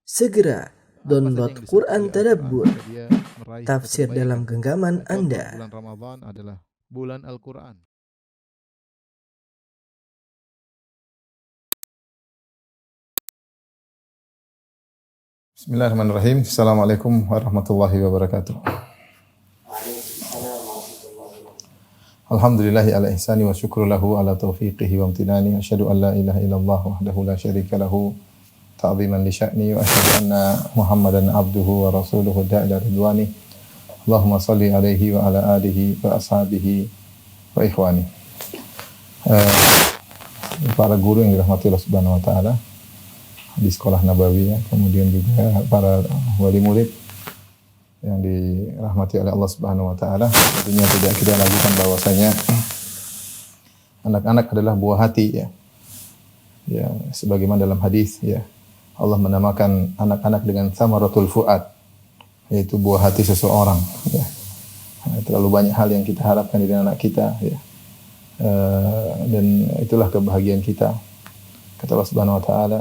Segera download Quran Tadabbur, agar dia meraih tafsir kebaikan. dalam genggaman Contoh, Anda. bulan Ramadan adalah bulan Al-Quran. Bismillahirrahmanirrahim. Assalamualaikum warahmatullahi wabarakatuh. Alhamdulillahi ala ihsani wa syukru lahu ala taufiqihi wa amtinani. Asyhadu an la ilaha illallah wahdahu la syarika lahu ta'ziman li sya'ni wa asyhadu anna Muhammadan abduhu wa rasuluhu da'ila ridwani. Allahumma salli alaihi wa ala alihi wa ashabihi wa ikhwani. Para guru yang dirahmati Allah Subhanahu wa taala di sekolah Nabawiyah, kemudian juga para wali murid yang dirahmati oleh Allah Subhanahu wa taala. Tentunya tidak kita ragukan bahwasanya anak-anak adalah buah hati ya. Ya, sebagaimana dalam hadis ya. Allah menamakan anak-anak dengan samaratul fuad, yaitu buah hati seseorang ya. Terlalu banyak hal yang kita harapkan dari anak kita ya. Dan itulah kebahagiaan kita. Kata Allah Subhanahu wa taala,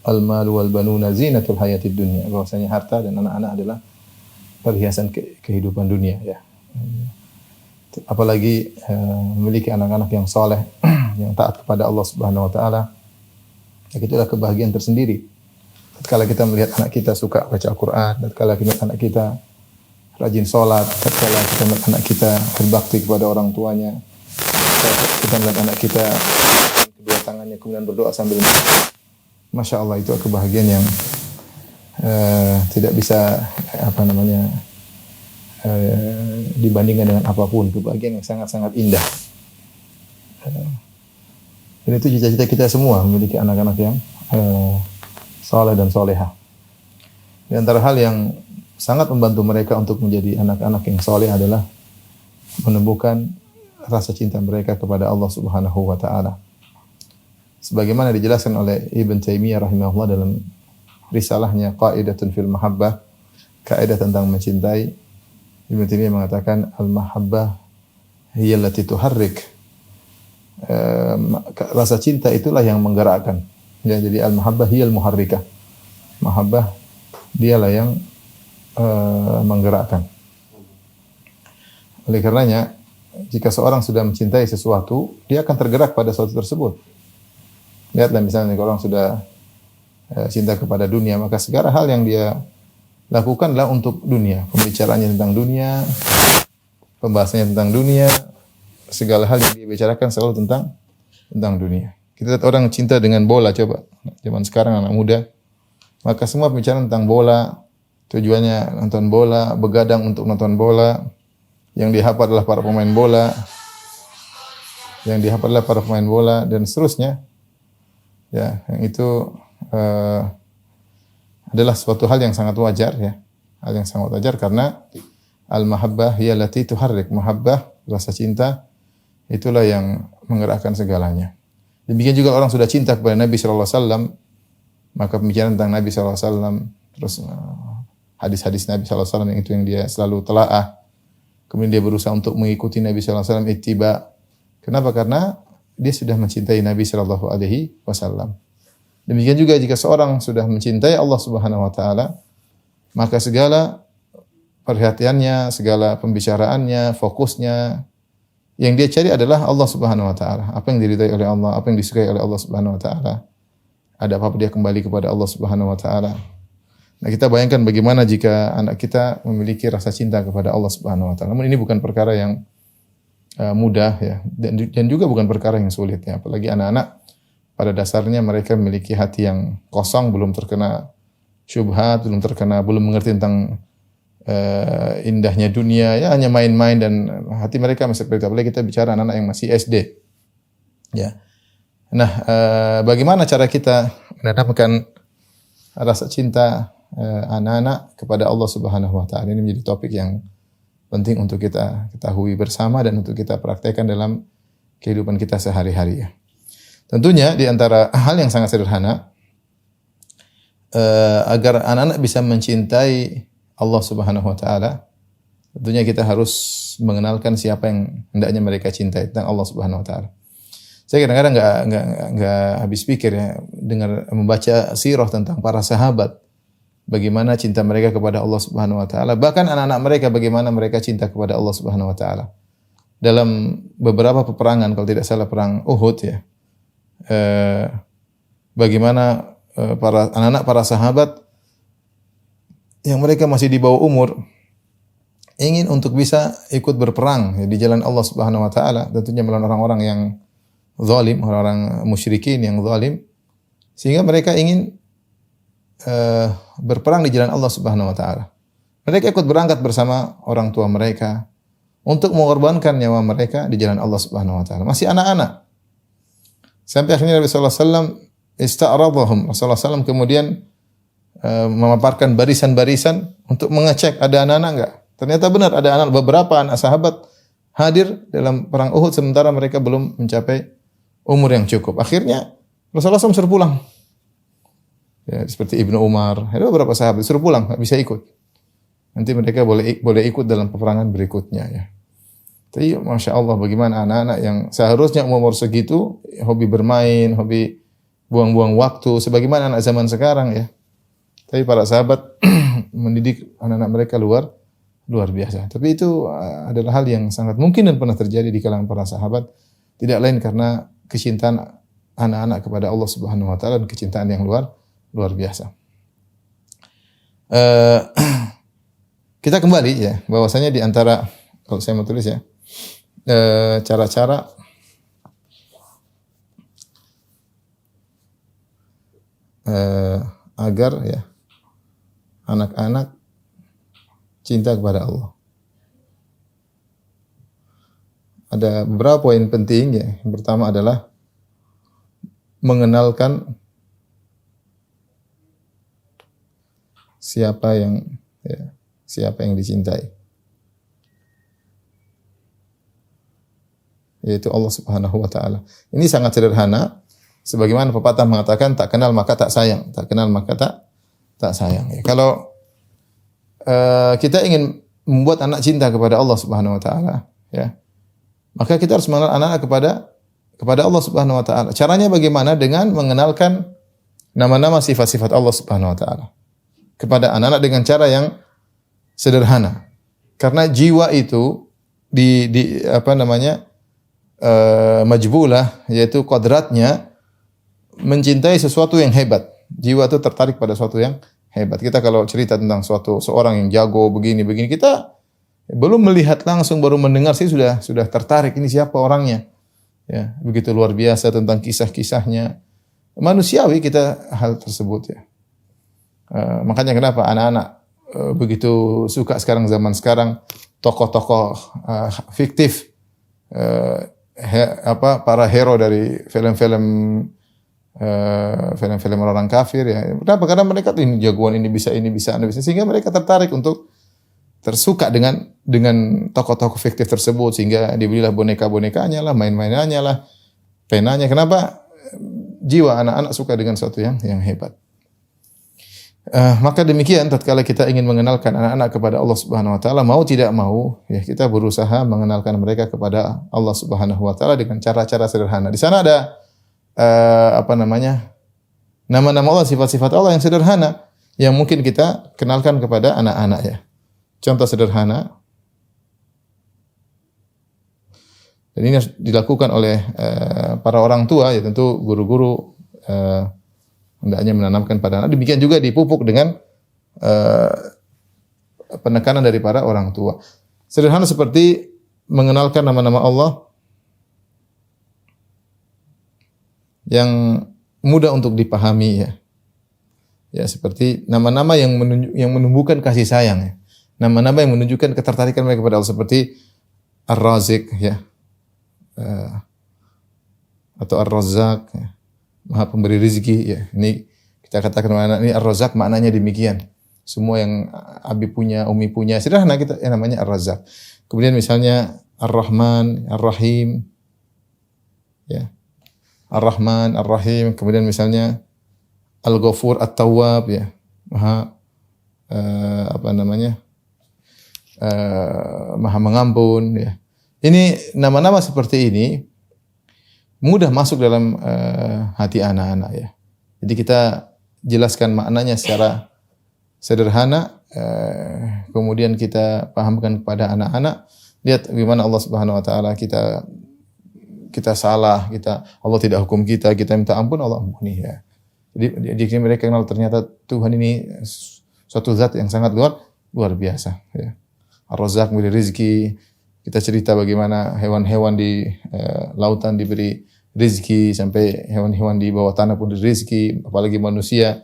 al-malu wal banuna zinatul hayatid dunya. Bahwasanya harta dan anak-anak adalah perhiasan kehidupan dunia ya. Apalagi memiliki anak-anak yang saleh, yang taat kepada Allah Subhanahu wa taala. Itulah kebahagiaan tersendiri. Tatkala kita melihat anak kita suka baca Al-Qur'an, tatkala kita melihat anak kita rajin salat, tatkala kita melihat anak kita berbakti kepada orang tuanya, kita melihat anak kita kedua tangannya kemudian berdoa sambil Masya Allah, itu kebahagiaan yang tidak bisa dibandingkan dengan apapun. Kebahagiaan yang sangat-sangat indah. Dan itu cita-cita kita semua, memiliki anak-anak yang saleh dan soleha. Di antara hal yang sangat membantu mereka untuk menjadi anak-anak yang saleh adalah menumbuhkan rasa cinta mereka kepada Allah Subhanahu wa taala. Sebagaimana dijelaskan oleh Ibn Taimiyah rahimahullah dalam risalahnya Qaidatun fil Mahabbah, kaidah tentang mencintai. Ibn Taimiyah mengatakan al-mahabbah hiya allati tuharrik. Rasa cinta itulah yang menggerakkan. Ya, jadi al-mahabbah hiya al-muharrikah. Mahabbah dialah yang menggerakkan. Oleh karenanya, jika seorang sudah mencintai sesuatu, dia akan tergerak pada sesuatu tersebut. Lihatlah misalnya kalau orang sudah cinta kepada dunia, maka segala hal yang dia lakukanlah untuk dunia. Pembicaraannya tentang dunia, pembahasannya tentang dunia, segala hal yang dia bicarakan selalu tentang dunia. Kita lihat orang cinta dengan bola, coba. Zaman sekarang anak muda, maka semua pembicaraan tentang bola, tujuannya nonton bola, begadang untuk nonton bola. Yang dihafal adalah para pemain bola. Yang dihafal adalah para pemain bola dan seterusnya. Ya, yang itu adalah suatu hal yang sangat wajar ya. Hal yang sangat wajar karena al-mahabbah hiya allati tuharrik. Mahabbah, rasa cinta itulah yang menggerakkan segalanya. Demikian juga orang sudah cinta kepada Nabi sallallahu alaihi wasallam, maka pembicaraan tentang Nabi sallallahu alaihi wasallam, terus hadis-hadis Nabi sallallahu alaihi wasallam yang itu yang dia selalu telaah. Kemudian dia berusaha untuk mengikuti Nabi sallallahu alaihi wasallam ittiba. Kenapa? Karena dia sudah mencintai Nabi sallallahu alaihi wasallam. Demikian juga jika seorang sudah mencintai Allah Subhanahu wa taala, maka segala perhatiannya, segala pembicaraannya, fokusnya yang dia cari adalah Allah Subhanahu wa taala. Apa yang diridai oleh Allah, apa yang disukai oleh Allah Subhanahu wa taala. Ada apa-apa dia kembali kepada Allah Subhanahu wa taala. Nah, kita bayangkan bagaimana jika anak kita memiliki rasa cinta kepada Allah Subhanahu wa taala. Namun ini bukan perkara yang mudah ya, dan juga bukan perkara yang sulit ya. Apalagi anak-anak pada dasarnya mereka memiliki hati yang kosong, belum terkena syubhat, belum mengerti tentang indahnya dunia, ya hanya main-main dan hati mereka masih seperti apalagi kita bicara anak-anak yang masih SD. Ya. Nah, bagaimana cara kita menanamkan rasa cinta anak-anak kepada Allah Subhanahu wa taala? Ini menjadi topik yang penting untuk kita ketahui bersama dan untuk kita praktekkan dalam kehidupan kita sehari-hari ya. Tentunya di antara hal yang sangat sederhana agar anak-anak bisa mencintai Allah Subhanahu wa taala, tentunya kita harus mengenalkan siapa yang hendaknya mereka cintai tentang Allah Subhanahu wa taala. Saya kadang-kadang enggak habis pikir ya dengar membaca sirah tentang para sahabat bagaimana cinta mereka kepada Allah Subhanahu wa taala. Bahkan anak-anak mereka bagaimana mereka cinta kepada Allah Subhanahu wa taala. Dalam beberapa peperangan, kalau tidak salah perang Uhud ya. Bagaimana para anak-anak para sahabat yang mereka masih di bawah umur ingin untuk bisa ikut berperang ya, di jalan Allah Subhanahu wa taala, tentunya melawan orang-orang yang zalim, orang-orang musyrikin yang zalim, sehingga mereka ingin berperang di jalan Allah Subhanahu wa taala. Mereka ikut berangkat bersama orang tua mereka untuk mengorbankan nyawa mereka di jalan Allah Subhanahu wa taala. Masih anak-anak. Sampai akhirnya Nabi sallallahu alaihi wasallam ista'radhahum. Rasulullah SAW kemudian memaparkan barisan-barisan untuk mengecek ada anak-anak enggak. Ternyata benar ada anak, beberapa anak sahabat hadir dalam perang Uhud sementara mereka belum mencapai umur yang cukup. Akhirnya Rasulullah SAW suruh pulang. Ya, seperti Ibnu Umar, ada beberapa sahabat suruh pulang, enggak bisa ikut. Nanti mereka boleh ikut dalam peperangan berikutnya ya. Tapi Masya Allah bagaimana anak-anak yang seharusnya umur segitu hobi bermain, hobi buang-buang waktu sebagaimana anak zaman sekarang ya. Tapi para sahabat mendidik anak-anak mereka luar biasa. Tapi itu adalah hal yang sangat mungkin dan pernah terjadi di kalangan para sahabat. Tidak lain karena kecintaan anak-anak kepada Allah Subhanahu wa taala dan kecintaan yang luar biasa. Kita kembali ya, bahwasanya di antara kalau saya mau tulis ya, cara-cara agar ya anak-anak cinta kepada Allah. Ada beberapa poin penting ya. Yang pertama adalah mengenalkan siapa yang dicintai. Yaitu Allah Subhanahu wa taala. Ini sangat sederhana. Sebagaimana pepatah mengatakan tak kenal maka tak sayang, tak kenal maka tak sayang. Ya, kalau kita ingin membuat anak cinta kepada Allah Subhanahu wa taala, ya. Maka kita harus mengenal anak kepada Allah Subhanahu wa taala. Caranya bagaimana? Dengan mengenalkan nama-nama sifat-sifat Allah Subhanahu wa taala kepada anak-anak dengan cara yang sederhana. Karena jiwa itu majbulah, yaitu kodratnya mencintai sesuatu yang hebat. Jiwa itu tertarik pada sesuatu yang hebat. Kita kalau cerita tentang seorang yang jago begini, kita belum melihat langsung, baru mendengar sih sudah tertarik. Ini siapa orangnya? Ya, begitu luar biasa tentang kisah-kisahnya. Manusiawi kita hal tersebut ya. Makanya kenapa anak-anak begitu suka zaman sekarang tokoh-tokoh fiktif, para hero dari film-film orang kafir ya. Kenapa? Karena mereka tuh ini jagoan, ini bisa, sehingga mereka tertarik untuk tersuka dengan tokoh-tokoh fiktif tersebut, sehingga dibelilah boneka-bonekanya lah, main-mainannya lah, penanya. Kenapa? Jiwa anak-anak suka dengan sesuatu yang hebat. Maka demikian tatkala kita ingin mengenalkan anak-anak kepada Allah Subhanahu wa taala, mau tidak mau ya kita berusaha mengenalkan mereka kepada Allah Subhanahu wa taala dengan cara-cara sederhana. Di sana ada nama-nama Allah, sifat-sifat Allah yang sederhana yang mungkin kita kenalkan kepada anak-anak ya. Contoh sederhana, dan ini harus dilakukan oleh para orang tua ya, tentu guru-guru hendaknya menanamkan pada anak. Demikian juga dipupuk dengan penekanan dari para orang tua. Sederhana seperti mengenalkan nama-nama Allah yang mudah untuk dipahami ya. Ya, seperti nama-nama yang menumbuhkan kasih sayang ya. Nama-nama yang menunjukkan ketertarikan mereka kepada Allah seperti Ar-Razik ya. Atau Ar-Razzaq ya. Maha pemberi rezeki ya. Ini kita katakan ini Ar-Razzaq, maknanya demikian. Semua yang abi punya, umi punya, sederhana kita namanya Ar-Razzaq. Kemudian misalnya Ar-Rahman, Ar-Rahim. Ya. Ar-Rahman, Ar-Rahim, kemudian misalnya Al-Ghafur, At-Tawwab ya. Maha Maha mengampun ya. Ini nama-nama seperti ini mudah masuk dalam hati anak-anak ya. Jadi kita jelaskan maknanya sederhana, kemudian kita pahamkan kepada anak-anak. Lihat bagaimana Allah Subhanahu wa taala, kita salah, Allah tidak hukum kita minta ampun, Allah ampuni ya. Jadi mereka kenal ternyata Tuhan ini suatu zat yang sangat luar biasa ya. Ar-Razzaq memberi rezeki. Kita cerita bagaimana hewan-hewan di lautan diberi rezeki, sampai hewan-hewan di bawah tanah pun diberi rezeki, apalagi manusia.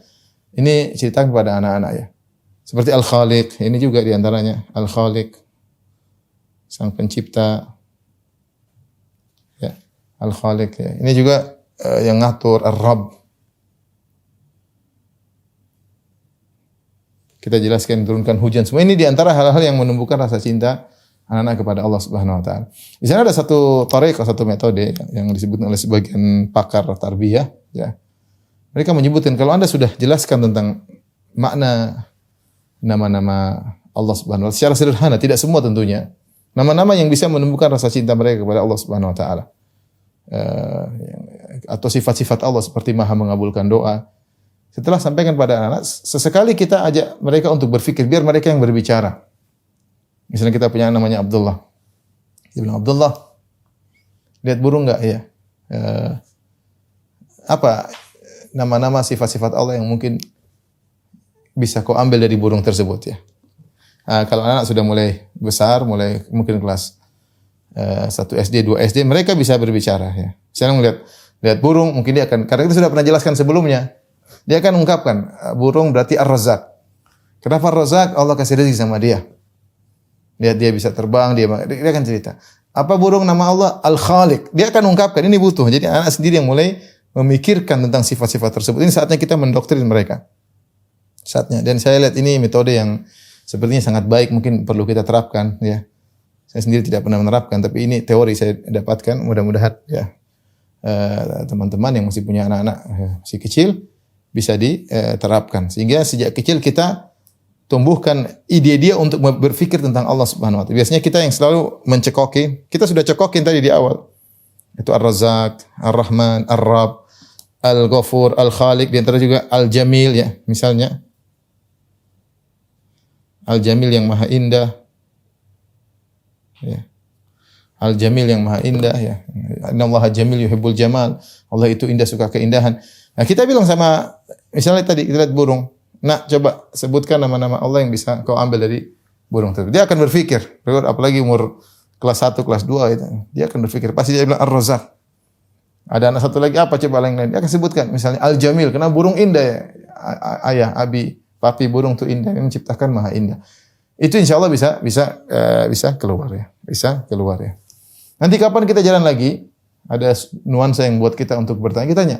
Ini cerita kepada anak-anak ya. Seperti Al-Khaliq, ini juga diantaranya Al-Khaliq, Sang Pencipta. Ya, Al-Khaliq ya. Ini juga yang ngatur, Ar-Rabb. Kita jelaskan turunkan hujan. Semua ini diantara hal-hal yang menumbuhkan rasa cinta anak-anak kepada Allah Subhanahu wa taala. Di sana ada satu thariqah, satu metode yang disebutkan oleh sebagian pakar tarbiyah ya. Mereka menyebutkan kalau Anda sudah jelaskan tentang makna nama-nama Allah Subhanahu wa taala secara sederhana, tidak semua tentunya. Nama-nama yang bisa menumbuhkan rasa cinta mereka kepada Allah Subhanahu wa taala. Atau sifat-sifat Allah seperti Maha mengabulkan doa. Setelah sampaikan pada anak-anak, sesekali kita ajak mereka untuk berpikir, biar mereka yang berbicara. Misalnya kita punya namanya Abdullah. Dia bilang, Abdullah, lihat burung enggak ya? Apa nama-nama sifat-sifat Allah yang mungkin bisa kau ambil dari burung tersebut ya? Kalau anak sudah mulai besar, mulai mungkin kelas 1 SD, 2 SD, mereka bisa berbicara ya. Misalnya lihat burung, mungkin dia akan, karena kita sudah pernah jelaskan sebelumnya, dia akan mengungkapkan burung berarti Ar-Razzaq. Kenapa Ar-Razzaq? Allah kasih rezeki sama dia. Lihat dia bisa terbang, dia akan cerita. Apa burung nama Allah? Al-Khaliq. Dia akan ungkapkan, ini butuh. Jadi anak sendiri yang mulai memikirkan tentang sifat-sifat tersebut. Ini saatnya kita mendoktrin mereka. Saatnya. Dan saya lihat ini metode yang sepertinya sangat baik, mungkin perlu kita terapkan ya. Saya sendiri tidak pernah menerapkan, tapi ini teori saya dapatkan, mudah-mudahan ya teman-teman yang masih punya anak-anak masih kecil bisa diterapkan. Sehingga sejak kecil kita tumbuhkan ide dia untuk berpikir tentang Allah Subhanahu wa taala. Biasanya kita yang selalu mencekoki, kita sudah cekokin tadi di awal. Itu Ar-Razzaq, Ar-Rahman, Ar-Rabb, Al-Ghafur, Al-Khaliq, di antara juga Al-Jamil ya, misalnya. Al-Jamil yang maha indah. Ya. Al-Jamil yang maha indah ya. Innallaha jamil yuhibbul jamal. Allah itu indah, suka keindahan. Nah, kita bilang sama, misalnya tadi kita lihat burung. Nah, coba sebutkan nama-nama Allah yang bisa kau ambil dari burung tersebut. Dia akan berpikir, apalagi umur kelas 1, kelas 2 itu. Dia akan berpikir. Pasti dia bilang Ar-Razzaq. Ada anak satu lagi apa coba yang lain? Dia akan sebutkan misalnya Al-Jamil, karena burung indah ya. Ayah, abi, papi burung itu indah, yang menciptakan maha indah. Itu insya Allah bisa keluar ya. Bisa keluar ya. Nanti kapan kita jalan lagi? Ada nuansa yang buat kita untuk bertanya. Kita tanya,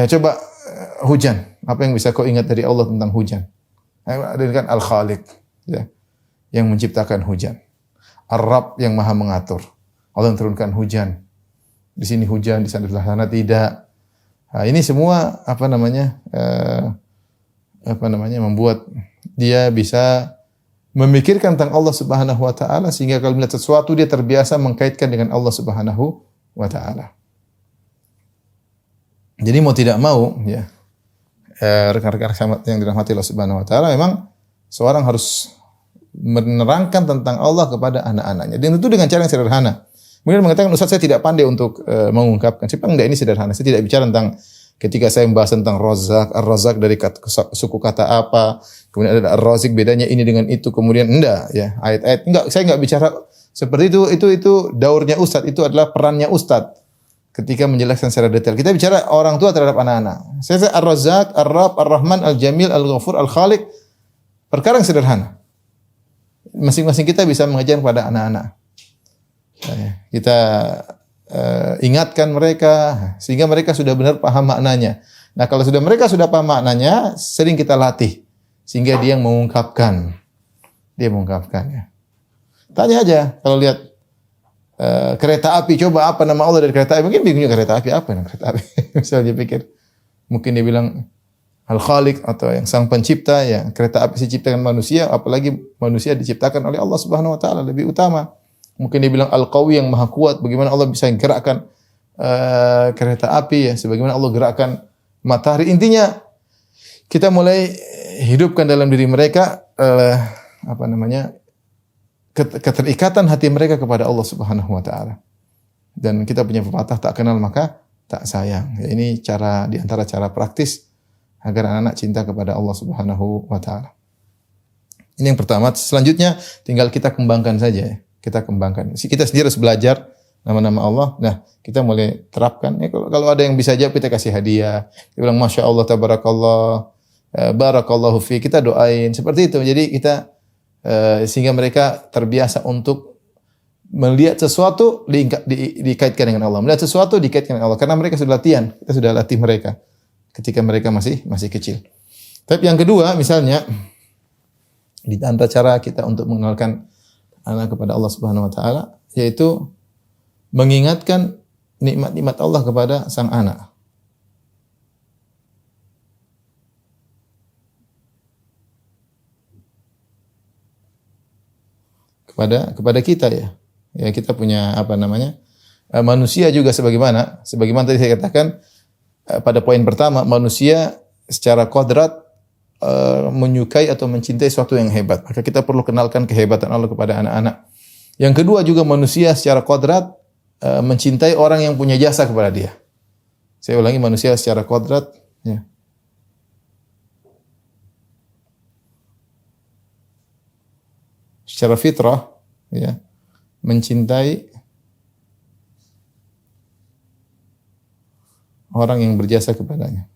coba hujan. Apa yang bisa kau ingat dari Allah tentang hujan? Ada kan Al-Khaliq, ya, yang menciptakan hujan. Ar-Rabb yang maha mengatur. Allah yang turunkan hujan. Di sini hujan, di sana tidak. Nah, ini semua membuat dia bisa memikirkan tentang Allah Subhanahu wa taala, sehingga kalau melihat sesuatu dia terbiasa mengkaitkan dengan Allah Subhanahu wa taala. Jadi mau tidak mau ya, rekan-rekan yang dirahmati Allah Subhanahu wa taala, memang seorang harus menerangkan tentang Allah kepada anak-anaknya. Dan tentu dengan cara yang sederhana. Kemudian mengatakan, Ustaz saya tidak pandai untuk mengungkapkan. Saya bilang, enggak, ini sederhana. Saya tidak bicara tentang ketika saya membahas tentang Razzaq, Ar-Razzaq dari suku kata apa, kemudian ada Ar-Razzaq bedanya ini dengan itu, kemudian enggak ya, ayat-ayat. Enggak, saya enggak bicara seperti itu daurnya Ustaz, itu adalah perannya Ustaz ketika menjelaskan secara detail. Kita bicara orang tua terhadap anak-anak. Saya Ar-Razzaq, Ar-Rabb, Ar-Rahman, Al-Jamil, Al-Ghafur, Al-Khaliq. Perkara yang sederhana. Masing-masing kita bisa mengajar kepada anak-anak. Kita ingatkan mereka sehingga mereka sudah benar paham maknanya. Nah, kalau mereka sudah paham maknanya, sering kita latih sehingga dia yang mengungkapkan. Dia mengungkapkannya. Tanya aja kalau lihat kereta api, coba apa nama Allah dari kereta api? Mungkin bingungnya kereta api apa nama kereta api? Misalnya dia pikir, mungkin dia bilang Al-Khaliq atau yang sang pencipta ya. Kereta api diciptakan manusia, apalagi manusia diciptakan oleh Allah Subhanahu wa taala, lebih utama. Mungkin dia bilang Al-Qawi yang maha kuat, bagaimana Allah bisa gerakkan kereta api ya, sebagaimana Allah gerakkan matahari. Intinya kita mulai hidupkan dalam diri mereka apa namanya? Keterikatan hati mereka kepada Allah Subhanahu wa taala. Dan kita punya pepatah tak kenal maka tak sayang. Ya, ini cara di antara cara praktis agar anak-anak cinta kepada Allah Subhanahu wa taala. Ini yang pertama. Selanjutnya tinggal kita kembangkan saja ya. Kita kembangkan. Kita sendiri harus belajar nama-nama Allah. Nah, kita mulai terapkan. Ya, kalau ada yang bisa jawab kita kasih hadiah. Kita bilang Masya Allah, Tabarakallah, Barakallahu fi. Kita doain seperti itu. Jadi kita sehingga mereka terbiasa untuk melihat sesuatu dikaitkan dengan Allah. Melihat sesuatu dikaitkan dengan Allah. Karena mereka sudah latihan. Kita sudah latih mereka ketika mereka masih kecil. Tapi yang kedua, misalnya di antara cara kita untuk mengenalkan anak kepada Allah Subhanahu wa taala yaitu mengingatkan nikmat-nikmat Allah kepada sang anak. Kepada kita ya. Ya kita punya apa namanya? Manusia juga sebagaimana tadi saya katakan pada poin pertama, manusia secara kodrat menyukai atau mencintai sesuatu yang hebat. Maka kita perlu kenalkan kehebatan Allah kepada anak-anak. Yang kedua juga manusia secara kodrat mencintai orang yang punya jasa kepada dia. Saya ulangi, manusia secara kodrat ya. Secara fitrah ya, mencintai orang yang berjasa kepadanya.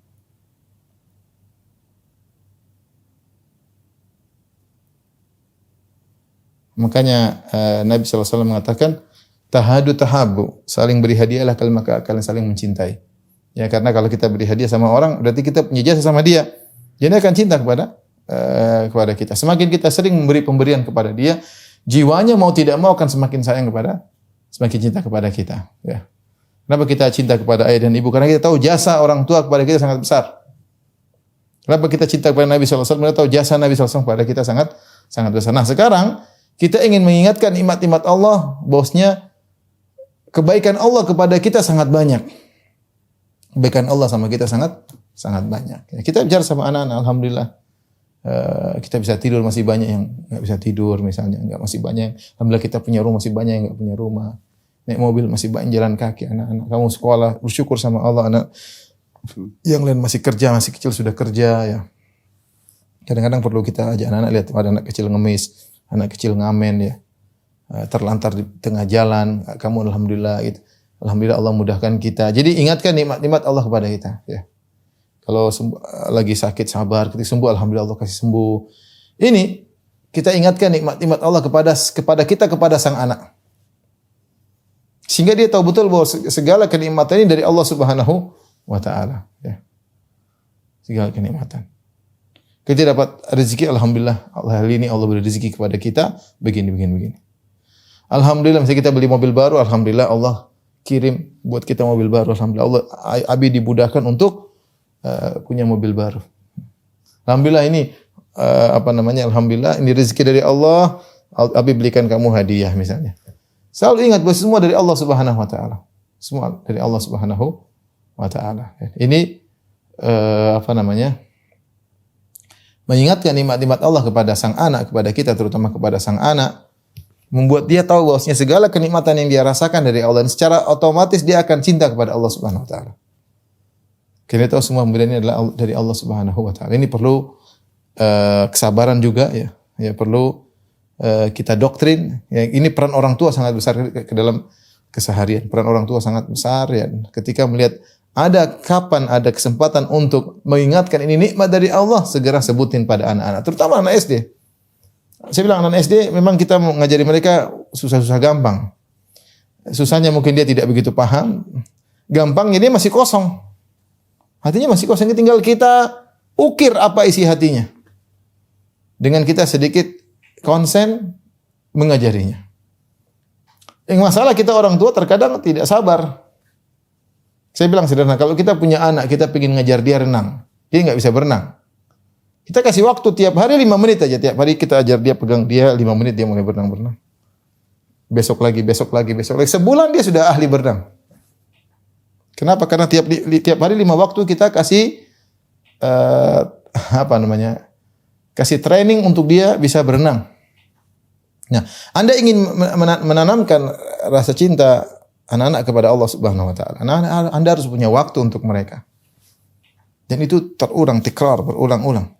Makanya Nabi SAW mengatakan tahadu tahabu, saling beri hadiahlah maka kalian saling mencintai. Ya, karena kalau kita beri hadiah sama orang berarti kita punya jasa sama dia. Dia akan cinta kepada kita. Semakin kita sering memberi pemberian kepada dia, jiwanya mau tidak mau akan semakin semakin cinta kepada kita. Ya. Kenapa kita cinta kepada ayah dan ibu? Karena kita tahu jasa orang tua kepada kita sangat besar. Kenapa kita cinta kepada Nabi SAW? Kita tahu jasa Nabi SAW kepada kita sangat besar. Nah sekarang kita ingin mengingatkan nikmat-nikmat Allah, bahwasanya kebaikan Allah kepada kita sangat banyak. Kebaikan Allah sama kita sangat banyak. Ya, kita bicara sama anak-anak, alhamdulillah. Kita bisa tidur, masih banyak yang nggak bisa tidur misalnya, masih banyak. Alhamdulillah kita punya rumah, masih banyak yang nggak punya rumah. Naik mobil masih banyak, jalan kaki anak-anak. Kamu sekolah, bersyukur sama Allah. Anak yang lain masih kerja, masih kecil sudah kerja ya. Kadang-kadang perlu kita ajak anak-anak lihat ada anak kecil ngemis, anak kecil ngamen ya, terlantar di tengah jalan. Kamu alhamdulillah gitu. Alhamdulillah Allah mudahkan kita. Jadi ingatkan nikmat-nikmat Allah kepada kita ya. Kalau lagi sakit sabar, ketika sembuh alhamdulillah Allah kasih sembuh. Ini kita ingatkan nikmat-nikmat Allah kepada kita kepada sang anak. Sehingga dia tahu betul bahwa segala kenikmatan ini dari Allah Subhanahu wa taala ya. Segala kenikmatan. Kita dapat rezeki alhamdulillah. Hari ini Allah beri rezeki kepada kita begini. Alhamdulillah misalnya kita beli mobil baru, alhamdulillah Allah kirim buat kita mobil baru, alhamdulillah Allah abi dimudahkan untuk punya mobil baru. Alhamdulillah ini alhamdulillah ini rezeki dari Allah, abi belikan kamu hadiah misalnya. Selalu ingat bahwa semua dari Allah Subhanahu wa taala. Semua dari Allah Subhanahu wa taala. Ini mengingatkan nikmat-nikmat Allah kepada sang anak, kepada kita terutama kepada sang anak, membuat dia tahu bahwasanya segala kenikmatan yang dia rasakan dari Allah dan secara otomatis dia akan cinta kepada Allah Subhanahu wa taala. Kita tahu semua pemberian ini adalah dari Allah Subhanahu wa taala. Ini perlu kesabaran juga ya. Ya perlu kita doktrin. Ya, ini peran orang tua sangat besar ke dalam keseharian. Peran orang tua sangat besar ya. Ketika melihat kapan ada kesempatan untuk mengingatkan ini nikmat dari Allah, segera sebutin pada anak-anak, terutama anak SD. Saya bilang anak SD memang kita mengajari mereka susah-susah gampang. Susahnya mungkin dia tidak begitu paham. Gampangnya dia masih kosong. Hatinya masih kosong, tinggal kita ukir apa isi hatinya. Dengan kita sedikit konsen mengajarinya. Yang masalah kita orang tua terkadang tidak sabar. Saya bilang sederhana, kalau kita punya anak, kita ingin ngajar dia renang. Dia nggak bisa berenang. Kita kasih waktu tiap hari 5 menit aja. Tiap hari kita ajar dia, pegang dia 5 menit, dia mulai berenang. Besok lagi. Sebulan dia sudah ahli berenang. Kenapa? Karena tiap hari 5 waktu kita kasih apa namanya? Kasih training untuk dia bisa berenang. Nah, Anda ingin menanamkan rasa cinta anak-anak kepada Allah Subhanahu wa taala. Anda harus punya waktu untuk mereka. Dan itu terulang, tikrar, berulang-ulang.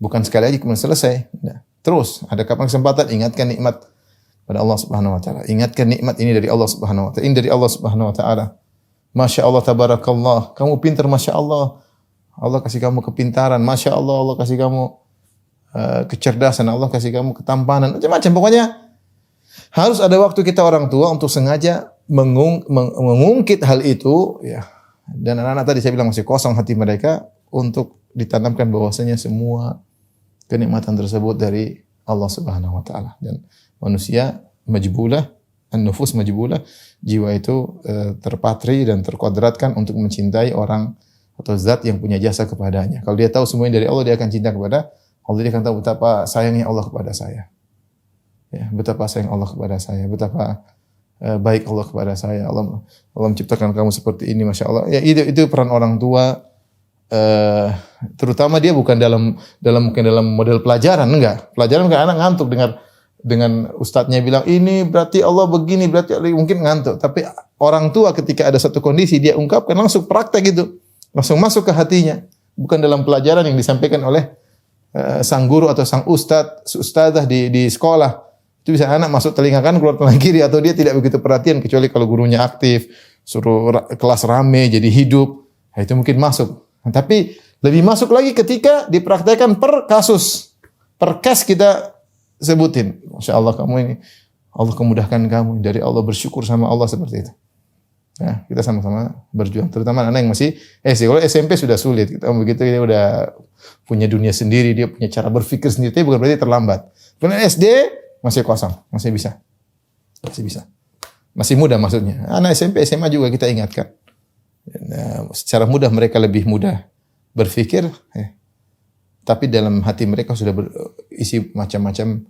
Bukan sekali aja kemudian selesai. Nah, terus ada kapan kesempatan ingatkan nikmat pada Allah Subhanahu wa taala. Ingatkan nikmat ini dari Allah Subhanahu wa taala. Ini dari Allah Subhanahu wa taala. Masya Allah tabarakallah. Kamu pintar Masya Allah. Allah kasih kamu kepintaran. Masya Allah, Allah kasih kamu kecerdasan. Allah kasih kamu ketampanan. Macam-macam. Pokoknya harus ada waktu kita orang tua untuk sengaja mengungkit hal itu. Ya. Dan anak-anak tadi saya bilang masih kosong hati mereka untuk ditanamkan bahwasanya semua kenikmatan tersebut dari Allah Subhanahu wa taala. Dan manusia majbulah, an-nufus majbulah, jiwa itu terpatri dan terkodratkan untuk mencintai orang atau zat yang punya jasa kepadanya. Kalau dia tahu semuanya dari Allah, dia akan cinta kepada Allah. Dia akan tahu betapa sayangnya Allah kepada saya. Ya, betapa sayang Allah kepada saya, betapa baik Allah kepada saya. Allah menciptakan kamu seperti ini, Masya Allah. Ya, itu peran orang tua. Terutama dia bukan mungkin dalam model pelajaran, enggak. Pelajaran kan anak ngantuk dengan ustadznya bilang ini berarti Allah begini, berarti mungkin ngantuk. Tapi orang tua ketika ada satu kondisi dia ungkapkan langsung praktek itu, langsung masuk ke hatinya. Bukan dalam pelajaran yang disampaikan oleh sang guru atau sang ustadzah di sekolah. Itu bisa anak masuk telinga kanan keluar telinga kiri, atau dia tidak begitu perhatian kecuali kalau gurunya aktif, suruh kelas rame jadi hidup. Nah, itu mungkin masuk. Nah, tapi lebih masuk lagi ketika dipraktekkan per kasus, per case kita sebutin. Masya Allah kamu ini, Allah kemudahkan kamu, dari Allah, bersyukur sama Allah seperti itu. Ya, kita sama-sama berjuang. Terutama anak yang masih SD. Kalau SMP sudah sulit. Kita begitu dia udah punya dunia sendiri, dia punya cara berpikir sendiri. Tapi bukan berarti terlambat. Kalau SD masih kosong, masih bisa. Masih muda maksudnya. Anak SMP, SMA juga kita ingatkan. Nah, secara mudah mereka lebih mudah berpikir, tapi dalam hati mereka sudah berisi macam-macam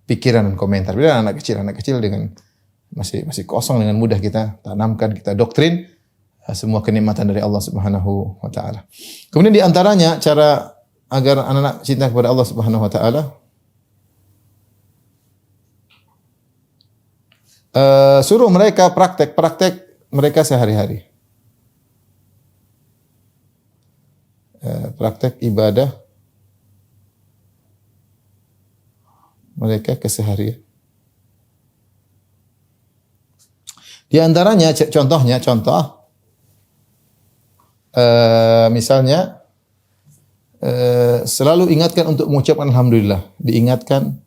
pikiran dan komentar. Bila anak kecil dengan masih kosong, dengan mudah kita tanamkan, kita doktrin semua kenikmatan dari Allah Subhanahu wa taala. Kemudian di antaranya cara agar anak-anak cinta kepada Allah Subhanahu wa taala, suruh mereka praktek mereka sehari-hari. Praktek ibadah mereka keseharian. Di antaranya contoh misalnya selalu ingatkan untuk mengucapkan alhamdulillah, diingatkan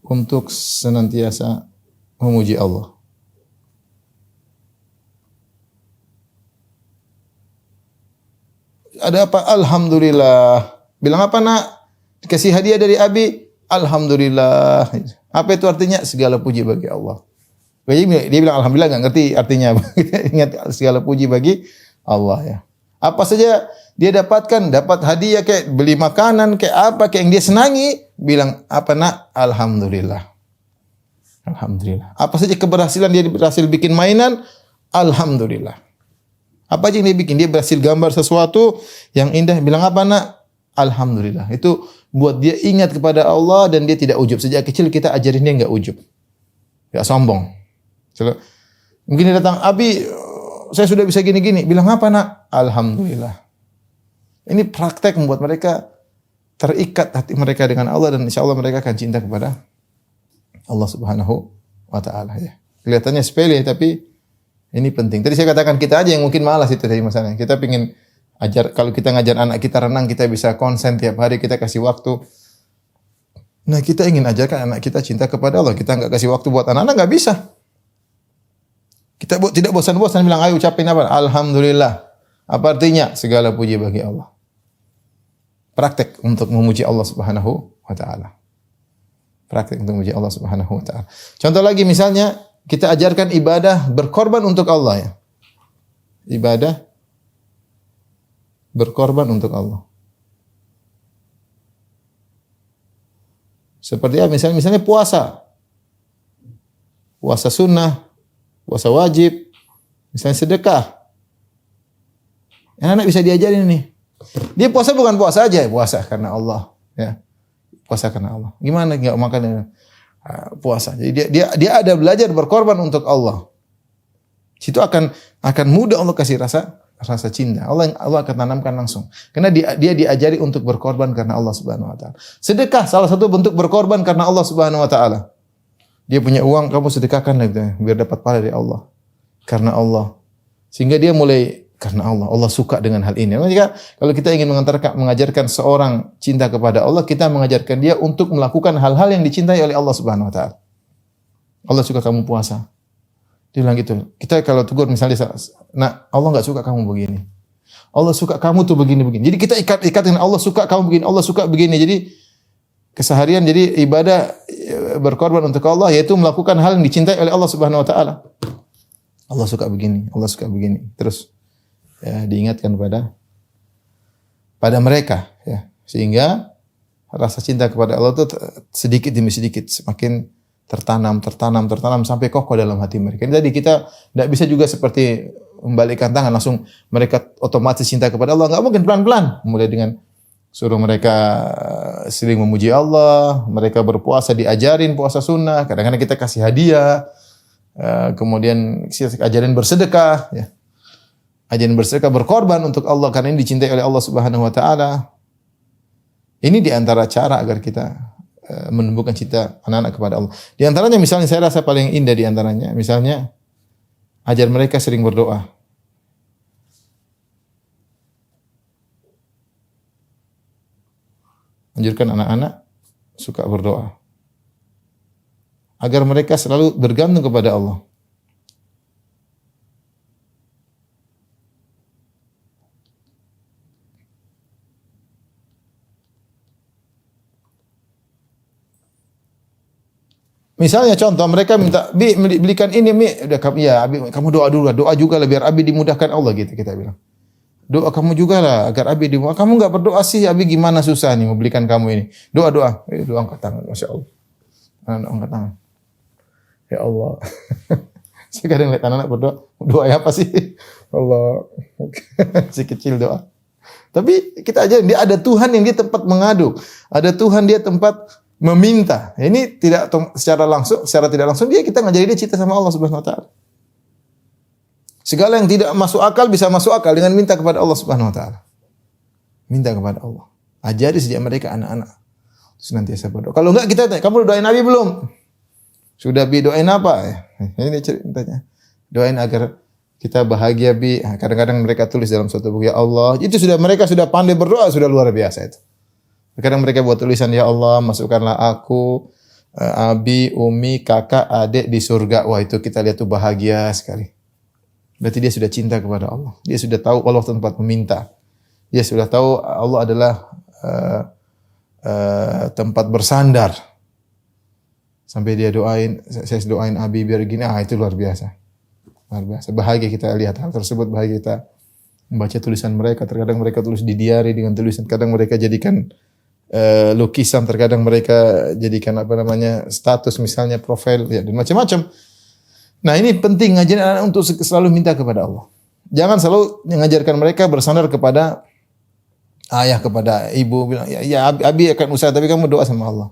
untuk senantiasa memuji Allah. Ada apa? Alhamdulillah. Bilang apa nak? Dikasih hadiah dari Abi. Alhamdulillah. Apa itu artinya? Segala puji bagi Allah. Dia bilang alhamdulillah, nggak ngerti artinya. Ingat segala puji bagi Allah ya. Apa saja dia dapatkan, dapat hadiah kayak beli makanan, kayak apa, kayak yang dia senangi, bilang apa nak? Alhamdulillah. Alhamdulillah. Apa saja keberhasilan dia berhasil bikin mainan, alhamdulillah. Apa aja yang dia bikin, dia berhasil gambar sesuatu yang indah, bilang apa nak? Alhamdulillah. Itu buat dia ingat kepada Allah dan dia tidak ujub. Sejak kecil kita ajarin dia enggak ujub. Enggak sombong. Mungkin dia datang, Abi, saya sudah bisa gini-gini. Bilang apa nak? Alhamdulillah. Ini praktek membuat mereka terikat hati mereka dengan Allah dan insya Allah mereka akan cinta kepada Allah Subhanahu wa taala ya. Kelihatannya sepele tapi ini penting. Tadi saya katakan kita aja yang mungkin malas itu tadi masalahnya. Kita pingin ajar, kalau kita ngajar anak kita renang, kita bisa konsen tiap hari, kita kasih waktu. Nah, kita ingin ajarkan anak kita cinta kepada Allah. Kita enggak kasih waktu buat anak-anak, enggak bisa. Kita tidak bosan-bosan bilang, ayo ucapin apa? Alhamdulillah. Apa artinya? Segala puji bagi Allah. Praktek untuk memuji Allah Subhanahu wa taala. Praktek untuk memuji Allah Subhanahu wa taala. Contoh lagi misalnya kita ajarkan ibadah berkorban untuk Allah ya. Ibadah berkorban untuk Allah. Seperti apa? Misalnya puasa. Puasa sunnah, puasa wajib, misalnya sedekah. Anak-anak bisa diajarin nih. Dia puasa bukan puasa aja, puasa karena Allah, ya. Puasa karena Allah. Gimana enggak makan puasa. Jadi dia ada belajar berkorban untuk Allah. Situ akan mudah Allah kasih rasa cinta. Allah akan tanamkan langsung. Karena dia diajari untuk berkorban karena Allah Subhanahu wa taala. Sedekah salah satu bentuk berkorban karena Allah Subhanahu wa taala. Dia punya uang, kamu sedekahkan biar dapat pahala dari Allah. Karena Allah. Sehingga dia mulai karena Allah. Allah suka dengan hal ini. Maka kalau kita ingin mengajarkan seorang cinta kepada Allah, kita mengajarkan dia untuk melakukan hal-hal yang dicintai oleh Allah Subhanahu wa taala. Allah suka kamu puasa. Dia bilang gitu. Kita kalau tegur misalnya, "Nak, Allah enggak suka kamu begini. Allah suka kamu tuh begini-begini." Jadi kita ikat dengan Allah suka kamu begini, Allah suka begini. Jadi keseharian jadi ibadah berkorban untuk Allah yaitu melakukan hal yang dicintai oleh Allah Subhanahu wa taala. Allah suka begini, Allah suka begini. Terus ya, diingatkan pada mereka ya, sehingga rasa cinta kepada Allah itu sedikit demi sedikit semakin tertanam sampai kokoh dalam hati mereka. Jadi kita tidak bisa juga seperti membalikkan tangan langsung mereka otomatis cinta kepada Allah. Enggak mungkin, pelan-pelan. Mulai dengan suruh mereka sering memuji Allah, mereka berpuasa diajarin puasa sunnah, kadang-kadang kita kasih hadiah, kemudian ajarin bersedekah ya. Ajaran bersedekah berkorban untuk Allah karena ini dicintai oleh Allah Subhanahu wa taala. Ini di antara cara agar kita menumbuhkan cinta anak-anak kepada Allah. Di antaranya misalnya saya rasa paling indah di antaranya misalnya ajar mereka sering berdoa. Anjurkan anak-anak suka berdoa agar mereka selalu bergantung kepada Allah. Misalnya contoh mereka minta, "Bi, belikan ini, Mi." Udah ya, Abi, kamu doa dulu, doa juga lah biar Abi dimudahkan Allah gitu kita bilang. Doa kamu juga lah agar Abi dimudahkan. Kamu enggak berdoa sih, Abi gimana susah nih mau belikan kamu ini. Doa. Doa angkat tangan, Masya Allah. Anak angkat tangan. Ya Allah. Saya kadang lihat anak berdoa, doa apa sih? Allah. Si kecil doa. Tapi kita aja dia ada Tuhan yang dia tempat mengadu. Ada Tuhan dia tempat meminta. Ini tidak secara tidak langsung kita ngajari dia cinta sama Allah Subhanahu wa taala. Segala yang tidak masuk akal bisa masuk akal dengan minta kepada Allah Subhanahu wa taala. Minta kepada Allah. Ajari sejak mereka anak-anak. Senantiasa berdoa. Kalau enggak kita tanya, "Kamu doain Nabi belum?" "Sudah, Bi, doain apa?" Ini ceritanya. Doain agar kita bahagia, Bi. Kadang-kadang mereka tulis dalam suatu buku, "Ya Allah." Itu mereka sudah pandai berdoa, sudah luar biasa itu. Kadang mereka buat tulisan, "Ya Allah, masukkanlah aku, Abi, Umi, kakak, adik di surga." Wah, itu kita lihat tuh bahagia sekali. Berarti dia sudah cinta kepada Allah. Dia sudah tahu Allah tempat meminta. Dia sudah tahu Allah adalah tempat bersandar. Sampai dia doain, saya doain Abi biar gini. Itu luar biasa. Luar biasa. Bahagia kita lihat hal tersebut, bahagia kita membaca tulisan mereka. Terkadang mereka tulis di diari dengan tulisan. Kadang mereka jadikan lukisan, terkadang mereka jadikan status misalnya profil ya, dan macam-macam. Nah, ini penting ngajarin anak untuk selalu minta kepada Allah. Jangan selalu mengajarkan mereka bersandar kepada ayah, kepada ibu, bilang, "Ya, Abi akan usaha, tapi kamu doa sama Allah."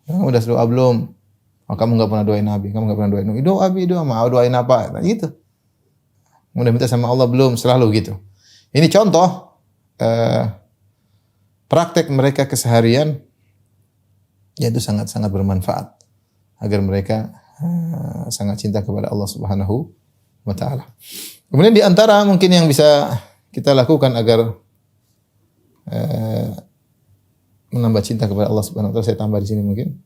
"Kamu udah doa belum?" "Oh, kamu enggak pernah doain Abi, kamu enggak pernah doain." "Doa Abi, doa, mau doain apa?" Nah, gitu. Udah minta sama Allah belum? Selalu gitu. Ini contoh praktek mereka keseharian yaitu sangat-sangat bermanfaat agar mereka sangat cinta kepada Allah Subhanahu wa taala. Kemudian di antara mungkin yang bisa kita lakukan agar menambah cinta kepada Allah Subhanahu wa taala, saya tambah di sini mungkin.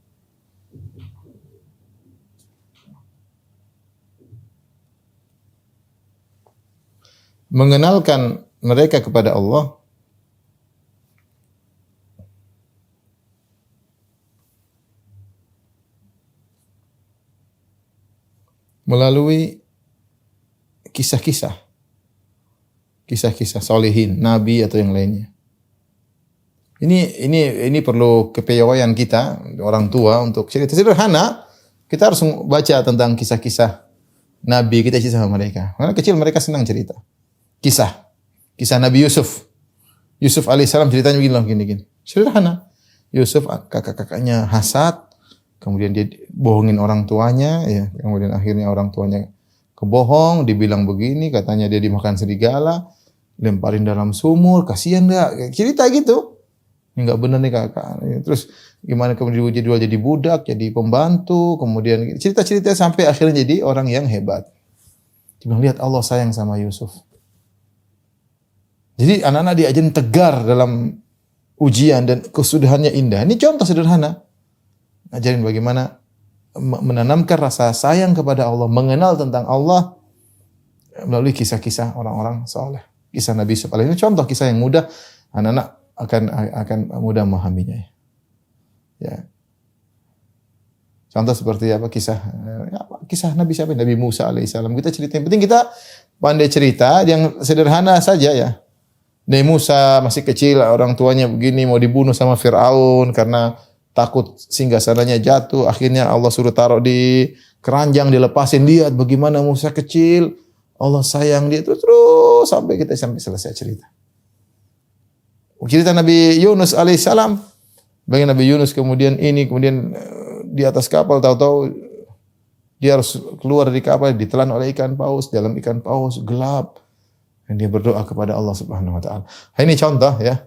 Mengenalkan mereka kepada Allah melalui kisah-kisah solihin, nabi atau yang lainnya. Ini perlu kepiawaian kita orang tua untuk cerita sederhana. Kita harus baca tentang kisah-kisah nabi, kita cerita sama mereka. Karena kecil mereka senang cerita. Kisah. Kisah Nabi Yusuf. Yusuf alaihissalam ceritanya begini loh, gini. Sederhana. Yusuf kakak-kakaknya hasad, kemudian dia bohongin orang tuanya, ya. Kemudian akhirnya orang tuanya kebohong, dibilang begini, katanya dia dimakan serigala, lemparin dalam sumur, kasihan enggak? Cerita gitu. Ini enggak benar nih kakak. Terus gimana kemudian dia jadi budak, jadi pembantu, kemudian cerita-cerita sampai akhirnya jadi orang yang hebat. Dia lihat Allah sayang sama Yusuf. Jadi anak-anak diajarin tegar dalam ujian dan kesudahannya indah. Ini contoh sederhana. Ajarin bagaimana menanamkan rasa sayang kepada Allah, mengenal tentang Allah melalui kisah-kisah orang-orang saleh. Kisah Nabi Yusuf ini contoh kisah yang mudah, anak-anak akan mudah memahaminya. Ya. Contoh seperti apa kisah Nabi siapa? Nabi Musa alaihissalam. Kita cerita, yang penting kita pandai cerita yang sederhana saja ya. Nabi Musa masih kecil, orang tuanya begini mau dibunuh sama Fir'aun karena takut singgasananya jatuh. Akhirnya Allah suruh taruh di keranjang, dilepasin. Lihat bagaimana Musa kecil, Allah sayang dia terus sampai selesai cerita. Cerita Nabi Yunus alaihissalam, bagaimana Nabi Yunus kemudian di atas kapal, tahu-tahu dia harus keluar dari kapal, ditelan oleh ikan paus, dalam ikan paus gelap. Dan dia berdoa kepada Allah Subhanahu wa taala. Ini contoh ya.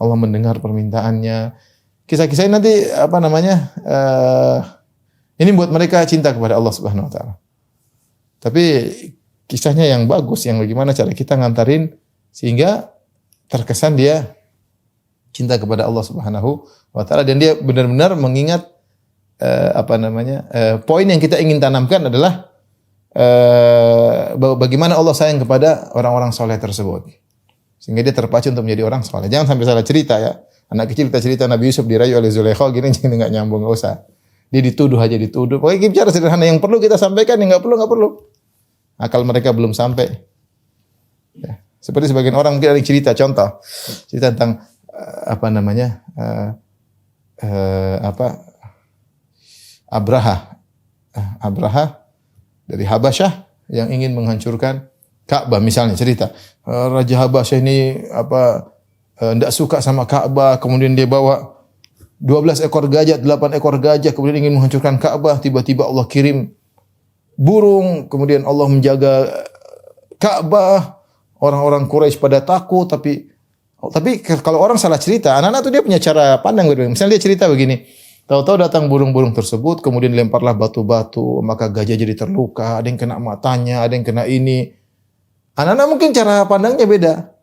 Allah mendengar permintaannya. Kisah-kisah ini nanti ini buat mereka cinta kepada Allah Subhanahu wa taala. Tapi kisahnya yang bagus, yang bagaimana cara kita ngantarin sehingga terkesan dia cinta kepada Allah Subhanahu wa taala dan dia benar-benar mengingat poin yang kita ingin tanamkan adalah bagaimana Allah sayang kepada orang-orang soleh tersebut. Sehingga dia terpacu untuk menjadi orang soleh. Jangan sampai salah cerita ya. Anak kecil kita cerita Nabi Yusuf dirayu oleh Zulaikha, gini jadi enggak nyambung, enggak usah. Dia dituduh. Pokoknya kita bicara sederhana, yang perlu kita sampaikan, yang enggak perlu. Akal mereka belum sampai. Ya. Seperti sebagian orang mungkin ada yang cerita tentang Abraha dari Habasyah yang ingin menghancurkan Ka'bah, misalnya cerita. Raja Habasyah ini tidak suka sama Ka'bah, kemudian dia bawa 12 ekor gajah, 8 ekor gajah, kemudian ingin menghancurkan Ka'bah, tiba-tiba Allah kirim burung, kemudian Allah menjaga Ka'bah, orang-orang Quraisy pada takut, tapi kalau orang salah cerita, anak-anak itu dia punya cara pandang berbeda. Misalnya dia cerita begini, tahu-tahu datang burung-burung tersebut, kemudian lemparlah batu-batu, maka gajah jadi terluka, ada yang kena matanya, ada yang kena ini. Anak-anak mungkin cara pandangnya beda.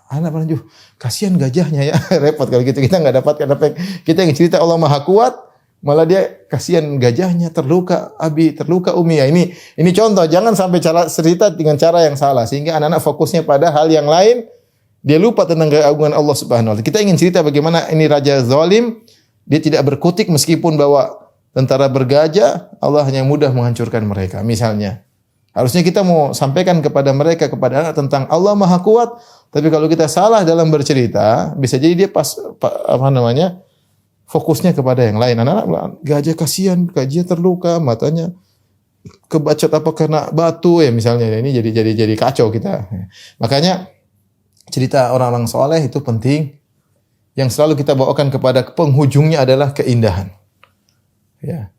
Anak pandang, kasihan gajahnya ya, repot kalau gitu, kita nggak dapatkan apa kita yang cerita Allah Maha Kuat, malah dia kasihan gajahnya terluka, terluka Umi ya. Ini contoh, jangan sampai cerita dengan cara yang salah sehingga anak-anak fokusnya pada hal yang lain, dia lupa tentang keagungan Allah Subhanahu wa taala. Kita ingin cerita bagaimana ini raja zalim, dia tidak berkutik meskipun bawa tentara bergajah, Allah hanya mudah menghancurkan mereka. Misalnya, harusnya kita mau sampaikan kepada mereka, kepada anak tentang Allah Maha Kuat, tapi kalau kita salah dalam bercerita, bisa jadi dia fokusnya kepada yang lain. Anak-anak bilang, gajah kasihan, gajah terluka, matanya kebacot kena batu ya misalnya. Ini jadi kacau kita. Makanya cerita orang-orang soleh itu penting. Yang selalu kita bawakan kepada penghujungnya adalah keindahan. Ya,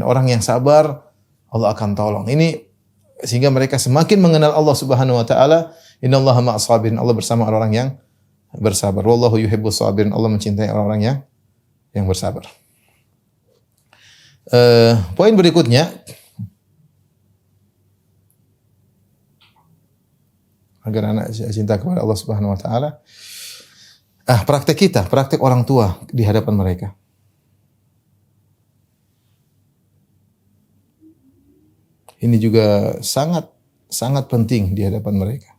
orang yang sabar, Allah akan tolong. Ini sehingga mereka semakin mengenal Allah Subhanahu wa taala. Innallaha ma'as sabirin. Allah bersama orang yang bersabar. Wallahu yuhibbus sabirin. Allah mencintai orang-orang yang bersabar. Poin berikutnya, agar anak cinta kepada Allah Subhanahu wa taala. Praktek orang tua di hadapan mereka. Ini juga sangat penting di hadapan mereka.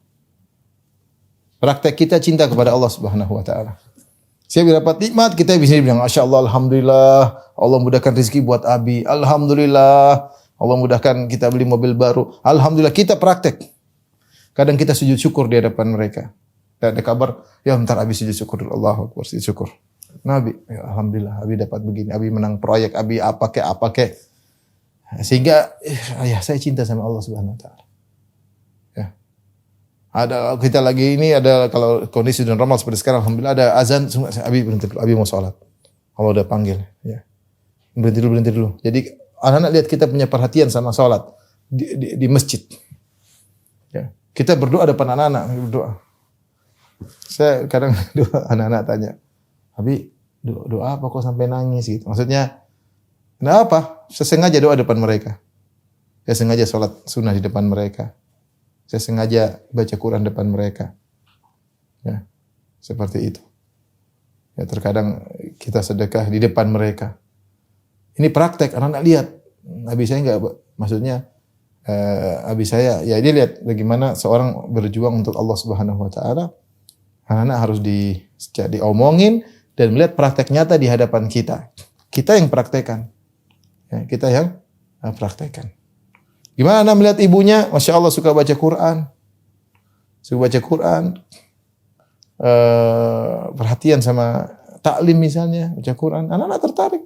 Praktek kita cinta kepada Allah Subhanahu wa taala. Saya dapat nikmat, kita bisa bilang Masya Allah, Alhamdulillah, Allah mudahkan rezeki buat Abi. Alhamdulillah, Allah mudahkan kita beli mobil baru. Alhamdulillah, kita praktek. Kadang kita sujud syukur di hadapan mereka. Dan ada kabar, ya bentar Abi sujud syukur dulu. Allahu Akbar, sujud syukur. Nabi, ya Alhamdulillah, Abi dapat begini. Abi menang proyek, Abi apa kek. Sehingga, ayah saya cinta sama Allah Subhanahu wa taala. Ya. Ada kita lagi ini ada kalau kondisi dan normal seperti sekarang, alhamdulillah ada azan, Abi berhenti dulu, Abi mau sholat. Kalau udah panggil, ya. Berhenti dulu. Jadi anak-anak lihat kita punya perhatian sama sholat di masjid. Ya. Kita berdoa depan anak-anak, berdoa. Saya kadang doa anak-anak tanya, Abi doa apa kok sampai nangis gitu. Maksudnya, kenapa? Saya sengaja doa depan mereka. Saya sengaja sholat sunnah di depan mereka. Saya sengaja baca Quran depan mereka. Ya, seperti itu. Ya, terkadang kita sedekah di depan mereka. Ini praktek, anak-anak lihat. Abi saya enggak, maksudnya abi saya, ya dia lihat bagaimana seorang berjuang untuk Allah Subhanahu Wa Taala. Anak-anak harus diomongin dan melihat praktek nyata di hadapan kita. Kita yang praktekkan. Ya, kita yang praktekkan. Gimana melihat ibunya? Masya Allah suka baca Quran. Suka baca Quran. Perhatian sama taklim misalnya. Baca Quran. Anak-anak tertarik.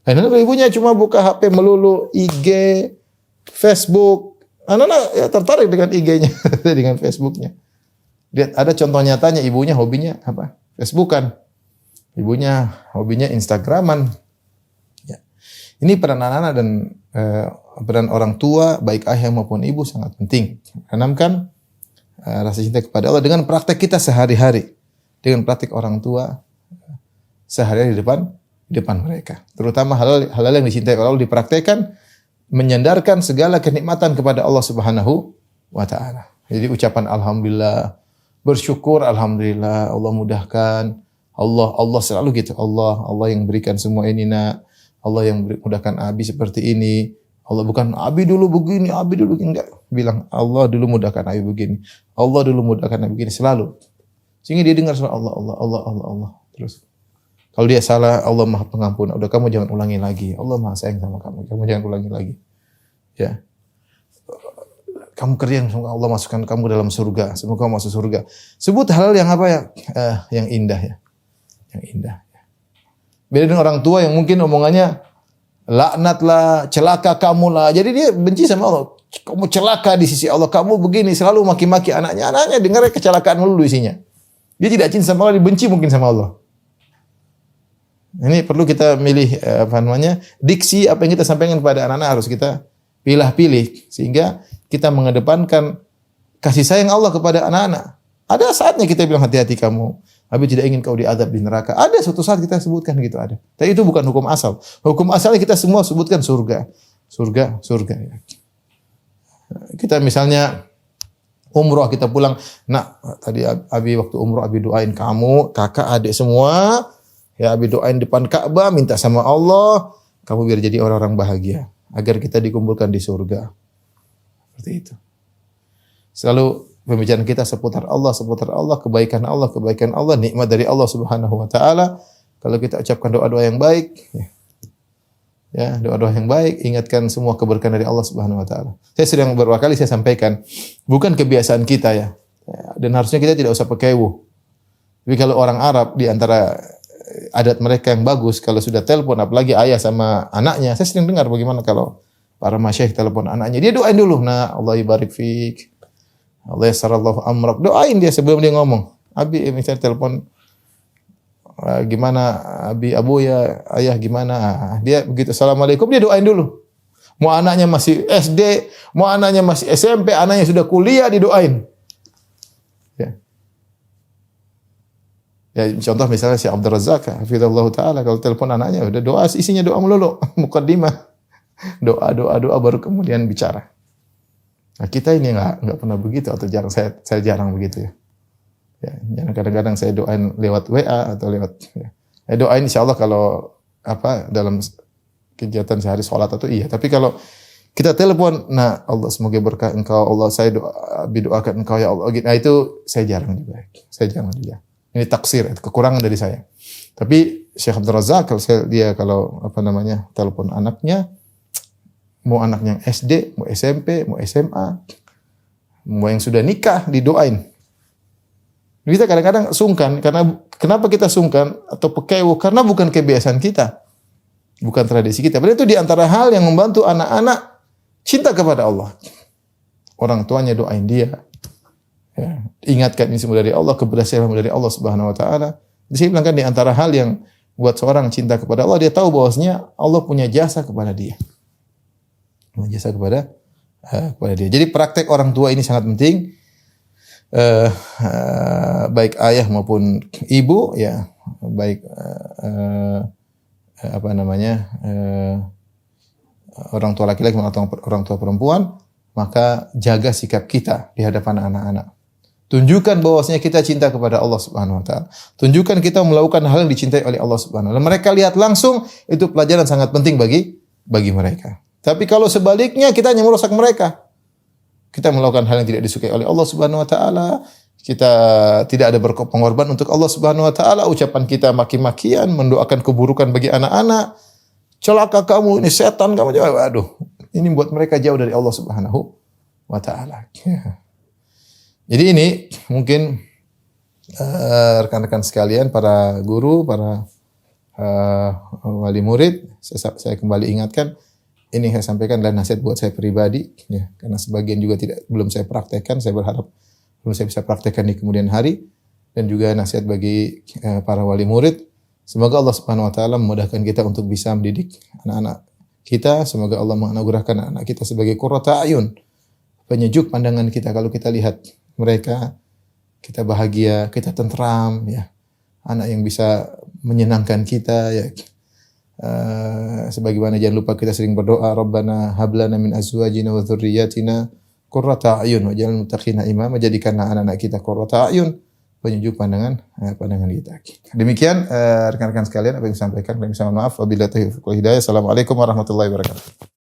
Anak-anak ibunya cuma buka HP melulu. IG, Facebook. Anak-anak ya tertarik dengan IG-nya. Dengan Facebook-nya. Lihat ada contoh nyatanya ibunya hobinya apa? Facebook-an. Ibunya hobinya Instagraman. Ya. Ini peran anak-anak dan peran orang tua, baik ayah maupun ibu sangat penting. Tanamkan rasa cinta kepada Allah dengan praktek kita sehari-hari. Dengan praktek orang tua sehari-hari di depan mereka. Terutama hal-hal yang dicintai oleh Allah dipraktekkan, menyandarkan segala kenikmatan kepada Allah Subhanahu wa Ta'ala. Jadi ucapan alhamdulillah, bersyukur alhamdulillah, Allah mudahkan. Allah selalu gitu. Allah yang berikan semua ini nak. Allah yang mudahkan Abi seperti ini. Allah bukan Abi dulu begini, Abi dulu enggak. Bilang Allah dulu mudahkan Abi begini. Allah dulu mudahkan Abi begini selalu. Sehingga dia dengar suara Allah. Terus kalau dia salah, Allah Maha Pengampun. Udah kamu jangan ulangi lagi. Allah Maha sayang sama kamu. Kamu jangan ulangi lagi. Ya. Kamu kerja, semoga Allah masukkan kamu dalam surga. Semoga kamu masuk surga. Sebut hal yang apa ya? Yang indah ya. Yang indah. Beda dengan orang tua yang mungkin omongannya laknat lah, celaka kamu lah. Jadi dia benci sama Allah. Kamu celaka di sisi Allah. Kamu begini, selalu maki-maki anaknya. Anaknya dengar kecelakaan melulu isinya. Dia tidak cinta sama Allah, dibenci mungkin sama Allah. Ini perlu kita milih diksi apa yang kita sampaikan kepada anak-anak harus kita pilih-pilih sehingga kita mengedepankan kasih sayang Allah kepada anak-anak. Ada saatnya kita bilang hati-hati kamu. Abi tidak ingin kau diazab di neraka. Ada suatu saat kita sebutkan gitu ada. Tapi itu bukan hukum asal. Hukum asalnya kita semua sebutkan surga. Surga. Ya. Kita misalnya umroh kita pulang. Nah, tadi Abi waktu umroh Abi doain kamu, kakak, adik semua. Ya Abi doain depan Ka'bah, minta sama Allah. Kamu biar jadi orang-orang bahagia. Agar kita dikumpulkan di surga. Seperti itu. Selalu pembicaraan kita seputar Allah, kebaikan Allah, nikmat dari Allah Subhanahu wa Ta'ala. Kalau kita ucapkan doa-doa yang baik, ya doa-doa yang baik, ingatkan semua keberkahan dari Allah Subhanahu wa Ta'ala. Saya sedang beberapa kali saya sampaikan, bukan kebiasaan kita ya. Dan harusnya kita tidak usah pakai wuh. Tapi kalau orang Arab di antara adat mereka yang bagus, kalau sudah telepon apalagi ayah sama anaknya, saya sering dengar bagaimana kalau para masyayikh telepon anaknya, dia doain dulu, nah Allah ibarik fik. Allah yassarallahu amrak. Doain dia sebelum dia ngomong. Abi misalnya telepon gimana Abi Abu ya ayah gimana? Dia begitu assalamualaikum dia doain dulu. Mau anaknya masih SD, mau anaknya masih SMP, anaknya sudah kuliah didoain. Ya. Ya contoh misalnya si Abdul Razak, hafizallahu taala kalau telepon anaknya udah doa isinya doa melulu, mukaddimah. Doa baru kemudian bicara. Nah, kita ini enggak pernah begitu atau jarang saya jarang begitu ya. Ya, kadang-kadang saya doain lewat WA atau lewat ya. Doain insyaallah kalau dalam kegiatan sehari salat atau iya, tapi kalau kita telepon, nah Allah semoga berkah engkau, Allah saya doakan engkau ya Allah. Nah itu saya jarang juga. Ini taksir, kekurangan dari saya. Tapi Syekh Abdul Razak kalau telepon anaknya mau anaknya SD, mau SMP, mau SMA, mau yang sudah nikah didoain. Kita kadang-kadang sungkan karena kenapa kita sungkan atau pekewo? Karena bukan kebiasaan kita, bukan tradisi kita. Padahal itu di antara hal yang membantu anak-anak cinta kepada Allah. Orang tuanya doain dia, Ya, ingatkan ini semua dari Allah, kepada siapa dari Allah Subhanahu wa taala. Saya bilang kan di antara hal yang buat seorang cinta kepada Allah, dia tahu bahwasanya Allah punya jasa kepada dia. Punya jasa kepada dia. Jadi praktek orang tua ini sangat penting. Baik ayah maupun ibu, ya, baik orang tua laki-laki maupun orang tua perempuan, maka jaga sikap kita di hadapan anak-anak. Tunjukkan bahwasanya kita cinta kepada Allah Subhanahu wa taala. Tunjukkan kita melakukan hal yang dicintai oleh Allah Subhanahu wa taala. Mereka lihat langsung, itu pelajaran sangat penting bagi mereka. Tapi kalau sebaliknya kita hanya merusak mereka. Kita melakukan hal yang tidak disukai oleh Allah Subhanahu wa taala. Kita tidak ada pengorbanan untuk Allah Subhanahu wa taala. Ucapan kita maki-makian, mendoakan keburukan bagi anak-anak. Celaka kamu, ini setan kamu. Waduh, ini buat mereka jauh dari Allah Subhanahu wa taala. Jadi ini mungkin rekan-rekan sekalian, para guru, para wali murid, saya kembali ingatkan, ini yang saya sampaikan adalah nasihat buat saya pribadi, ya, karena sebagian juga belum saya praktekkan. Saya berharap belum saya bisa praktekkan di kemudian hari, dan juga nasihat bagi para wali murid. Semoga Allah Subhanahu wa taala memudahkan kita untuk bisa mendidik anak-anak kita. Semoga Allah menganugerahkan anak kita sebagai qurrata a'yun, penyejuk pandangan kita. Kalau kita lihat mereka, kita bahagia, kita tentram, ya. Anak yang bisa menyenangkan kita, ya. Sebagaimana jangan lupa kita sering berdoa, Rabbana hablana min azwajina wa dzurriyyatina qurrata a'yun waj'alna muttaqina imama. Jadikanlah anak-anak kita qurrata a'yun, penyejuk pandangan kita. Demikian rekan-rekan sekalian apa yang saya sampaikan. Kami mohon maaf. Wabillahi taufiq wal hidayah. Assalamualaikum warahmatullahi wabarakatuh.